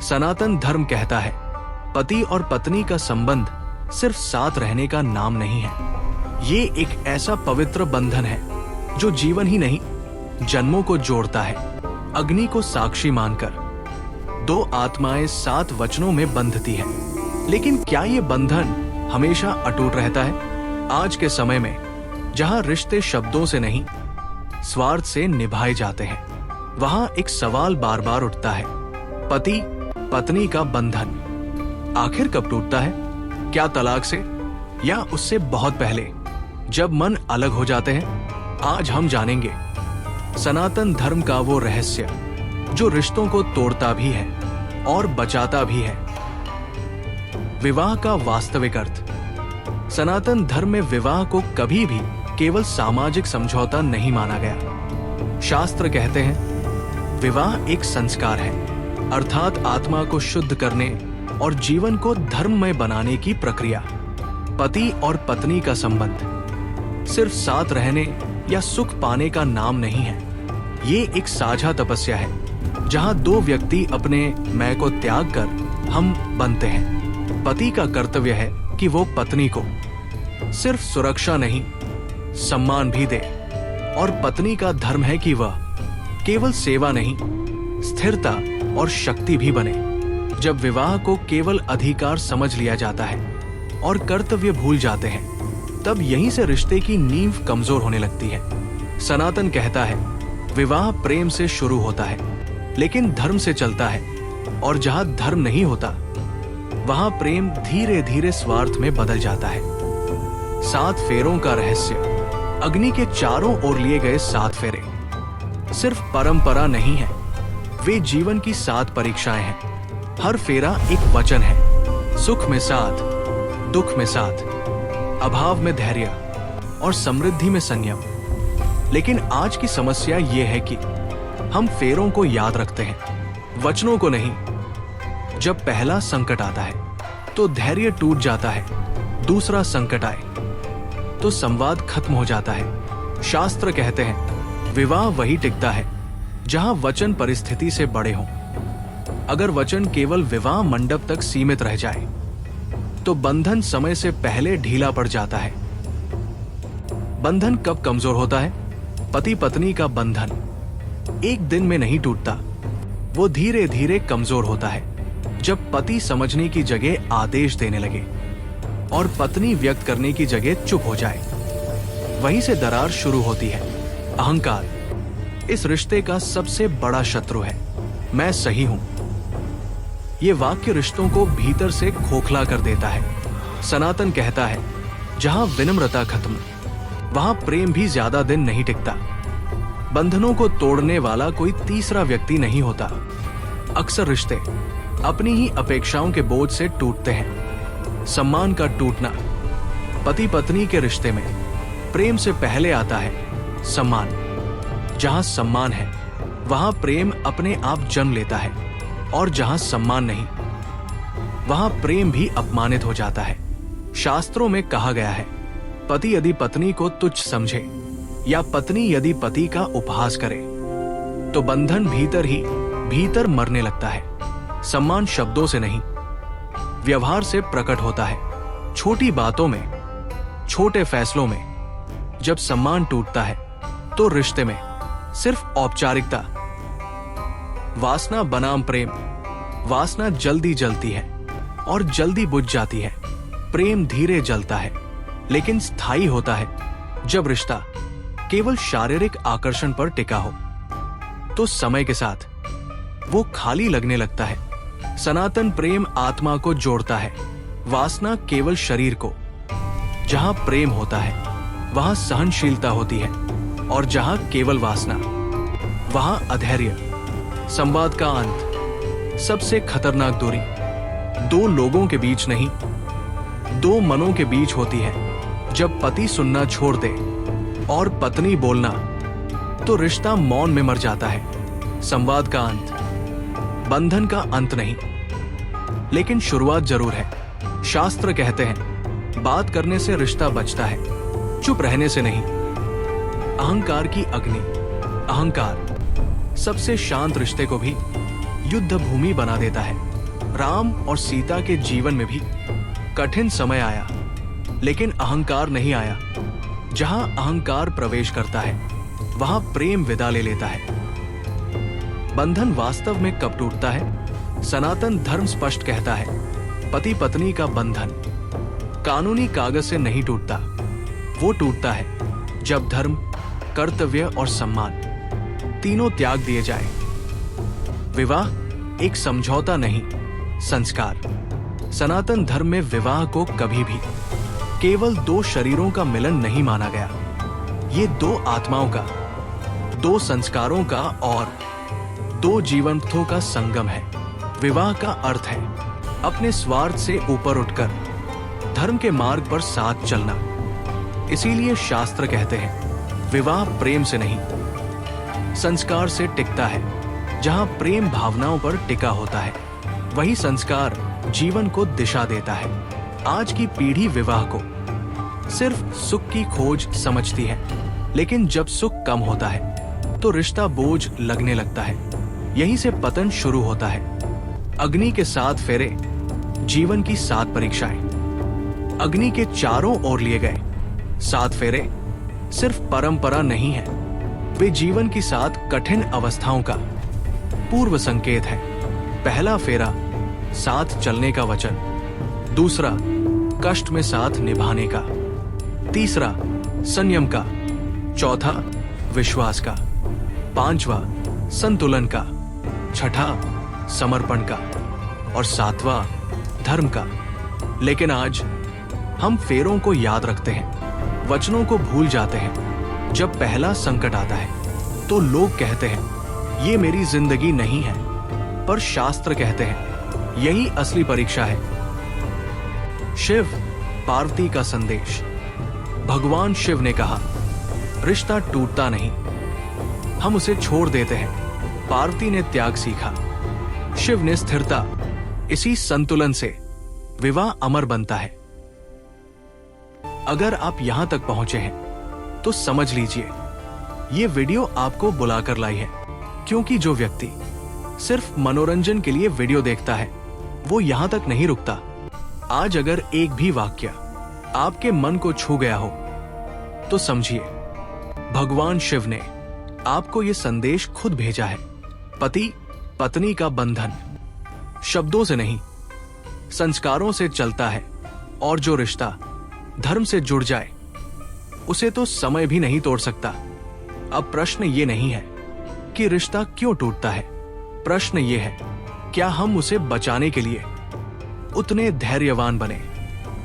सनातन धर्म कहता है, पति और पत्नी का संबंध सिर्फ साथ रहने का नाम नहीं है। ये एक ऐसा पवित्र बंधन है जो जीवन ही नहीं, जन्मों को जोड़ता है। अग्नि को साक्षी मानकर दो आत्माएं 7 वचनों में बंधती हैं। लेकिन क्या ये बंधन हमेशा अटूट रहता है? आज के समय में जहां रिश्ते शब्दों से नहीं, स्वार्थ से निभाए जाते हैं, वहां एक सवाल बार बार उठता है, पति पत्नी का बंधन आखिर कब टूटता है? क्या तलाक से, या उससे बहुत पहले, जब मन अलग हो जाते हैं? आज हम जानेंगे सनातन धर्म का वो रहस्य जो रिश्तों को तोड़ता भी है और बचाता भी है। विवाह का वास्तविक अर्थ। सनातन धर्म में विवाह को कभी भी केवल सामाजिक समझौता नहीं माना गया। शास्त्र कहते हैं विवाह एक संस्कार है, अर्थात आत्मा को शुद्ध करने और जीवन को धर्ममय बनाने की प्रक्रिया। पति और पत्नी का संबंध सिर्फ साथ रहने या सुख पाने का नाम नहीं है। ये एक साझा तपस्या है जहां 2 व्यक्ति अपने मैं को त्याग कर हम बनते हैं। पति का कर्तव्य है कि वो पत्नी को सिर्फ सुरक्षा नहीं, सम्मान भी दे, और पत्नी का धर्म है कि वह केवल सेवा नहीं, स्थिरता और शक्ति भी बने। जब विवाह को केवल अधिकार समझ लिया जाता है और कर्तव्य भूल जाते हैं, तब यहीं से रिश्ते की नींव कमजोर होने लगती है। सनातन कहता है विवाह प्रेम से शुरू होता है, लेकिन धर्म से चलता है, और जहां धर्म नहीं होता वहां प्रेम धीरे धीरे स्वार्थ में बदल जाता है। 7 फेरों का रहस्य। अग्नि के चारों ओर लिए गए 7 फेरे सिर्फ परंपरा नहीं है, वे जीवन की 7 परीक्षाएं हैं। हर फेरा एक वचन है, सुख में साथ, दुख में साथ, अभाव में धैर्य और समृद्धि में संयम। लेकिन आज की समस्या ये है कि हम फेरों को याद रखते हैं, वचनों को नहीं। जब पहला संकट आता है तो धैर्य टूट जाता है, दूसरा संकट आए तो संवाद खत्म हो जाता है। शास्त्र कहते हैं विवाह वही टिकता है जहां वचन परिस्थिति से बड़े हों। अगर वचन केवल विवाह मंडप तक सीमित रह जाए तो बंधन समय से पहले ढीला पड़ जाता है। बंधन कब कमजोर होता है? पति पत्नी का बंधन एक दिन में नहीं टूटता, वो धीरे धीरे कमजोर होता है जब पति समझने की जगह आदेश देने लगे और पत्नी व्यक्त करने की जगह चुप हो जाए। वहीं से दरार शुरू होती है। अहंकार इस रिश्ते का सबसे बड़ा शत्रु है। मैं सही हूं, ये वाक्य रिश्तों को भीतर से खोखला कर देता है। सनातन कहता है जहां विनम्रता खत्म, वहां प्रेम भी ज्यादा दिन नहीं टिकता। बंधनों को तोड़ने वाला कोई तीसरा व्यक्ति नहीं होता। अक्सर रिश्ते अपनी ही अपेक्षाओं के बोझ से टूटते हैं। सम्मान का टूटना। पति पत्नी के रिश्ते में प्रेम से पहले आता है सम्मान। जहां सम्मान है वहां प्रेम अपने आप जन्म लेता है, और जहां सम्मान नहीं वहां प्रेम भी अपमानित हो जाता है। शास्त्रों में कहा गया है पति यदि पत्नी को तुच्छ समझे या पत्नी यदि पति का उपहास करे तो बंधन भीतर ही भीतर मरने लगता है। सम्मान शब्दों से नहीं, व्यवहार से प्रकट होता है। छोटी बातों में, छोटे फैसलों में जब सम्मान टूटता है तो रिश्ते में सिर्फ औपचारिकता। वासना बनाम प्रेम। वासना जल्दी जलती है और जल्दी बुझ जाती है। प्रेम धीरे जलता है लेकिन स्थायी होता है। जब रिश्ता केवल शारीरिक आकर्षण पर टिका हो तो समय के साथ वो खाली लगने लगता है। सनातन प्रेम आत्मा को जोड़ता है, वासना केवल शरीर को। जहां प्रेम होता है वहां सहनशीलता होती है, और जहां केवल वासना वहां अधैर्य। संवाद का अंत। सबसे खतरनाक दूरी 2 लोगों के बीच नहीं, 2 मनों के बीच होती है। जब पति सुनना छोड़ दे और पत्नी बोलना, तो रिश्ता मौन में मर जाता है। संवाद का अंत। बंधन का अंत नहीं, लेकिन शुरुआत जरूर है। शास्त्र कहते हैं बात करने से रिश्ता बचता है, चुप रहने से नहीं। अहंकार की अग्नि। अहंकार सबसे शांत रिश्ते को भी युद्ध भूमि बना देता है। राम और सीता के जीवन में भी कठिन समय आया, लेकिन अहंकार नहीं आया। जहां अहंकार प्रवेश करता है, वहां प्रेम विदा ले लेता है। बंधन वास्तव में कब टूटता है? सनातन धर्म स्पष्ट कहता है, पति पत्नी का बंधन कानूनी कागज से नहीं टूटता। वो टूटता है जब धर्म, कर्तव्य और सम्मान तीनों त्याग दिए जाए। विवाह एक समझौता नहीं, संस्कार। सनातन धर्म में विवाह को कभी भी केवल दो शरीरों का मिलन नहीं माना गया। ये दो आत्माओं का, दो संस्कारों का और दो जीवनों का संगम है। विवाह का अर्थ है अपने स्वार्थ से ऊपर उठकर धर्म के मार्ग पर साथ चलना। इसीलिए शास्त्र कहते हैं, विवाह प्रेम से नहीं, संस्कार से टिकता है। जहां प्रेम भावनाओं पर टिका होता है, वही संस्कार जीवन को दिशा देता है। आज की पीढ़ी विवाह को सिर्फ सुख की खोज समझती है, लेकिन जब सुख कम होता है तो रिश्ता बोझ लगने लगता है। यहीं से पतन शुरू होता है। अग्नि के 7 फेरे, जीवन की 7 परीक्षाएं। अग्नि के चारों ओर लिए गए 7 फेरे सिर्फ परंपरा नहीं है, वे जीवन की 7 कठिन अवस्थाओं का पूर्व संकेत है। पहला फेरा, साथ चलने का वचन। दूसरा, कष्ट में साथ निभाने का। तीसरा, संयम का। चौथा, विश्वास का। पांचवा, संतुलन का। छठा, समर्पण का। और 7वां, धर्म का। लेकिन आज हम फेरों को याद रखते हैं, वचनों को भूल जाते हैं। जब पहला संकट आता है तो लोग कहते हैं, ये मेरी जिंदगी नहीं है। पर शास्त्र कहते हैं, यही असली परीक्षा है। शिव पार्वती का संदेश। भगवान शिव ने कहा, रिश्ता टूटता नहीं, हम उसे छोड़ देते हैं। पार्वती ने त्याग सीखा, शिव ने स्थिरता। इसी संतुलन से विवाह अमर बनता है। अगर आप यहां तक पहुंचे हैं तो समझ लीजिए, ये वीडियो आपको बुलाकर लाई है, क्योंकि जो व्यक्ति सिर्फ मनोरंजन के लिए वीडियो देखता है, वो यहां तक नहीं रुकता। आज अगर एक भी वाक्य आपके मन को छू गया हो तो समझिए, भगवान शिव ने आपको ये संदेश खुद भेजा है। पति पत्नी का बंधन शब्दों से नहीं, संस्कारों से चलता है। और जो रिश्ता धर्म से जुड़ जाए, उसे तो समय भी नहीं तोड़ सकता। अब प्रश्न ये नहीं है कि रिश्ता क्यों टूटता है, प्रश्न ये है, क्या हम उसे बचाने के लिए उतने धैर्यवान बने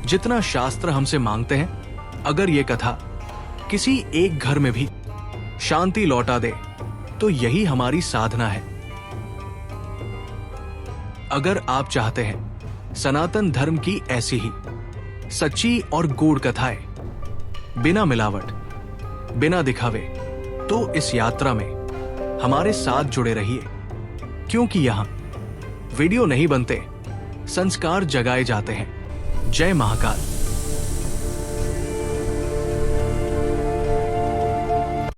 जितना शास्त्र हमसे मांगते हैं। अगर ये कथा किसी एक घर में भी शांति लौटा दे, तो यही हमारी साधना है। अगर आप चाहते हैं सनातन धर्म की ऐसी ही सच्ची और गूढ़ कथाएं, बिना मिलावट, बिना दिखावे, तो इस यात्रा में हमारे साथ जुड़े रहिए। क्योंकि यहां वीडियो नहीं बनते, संस्कार जगाए जाते हैं। जय महाकाल।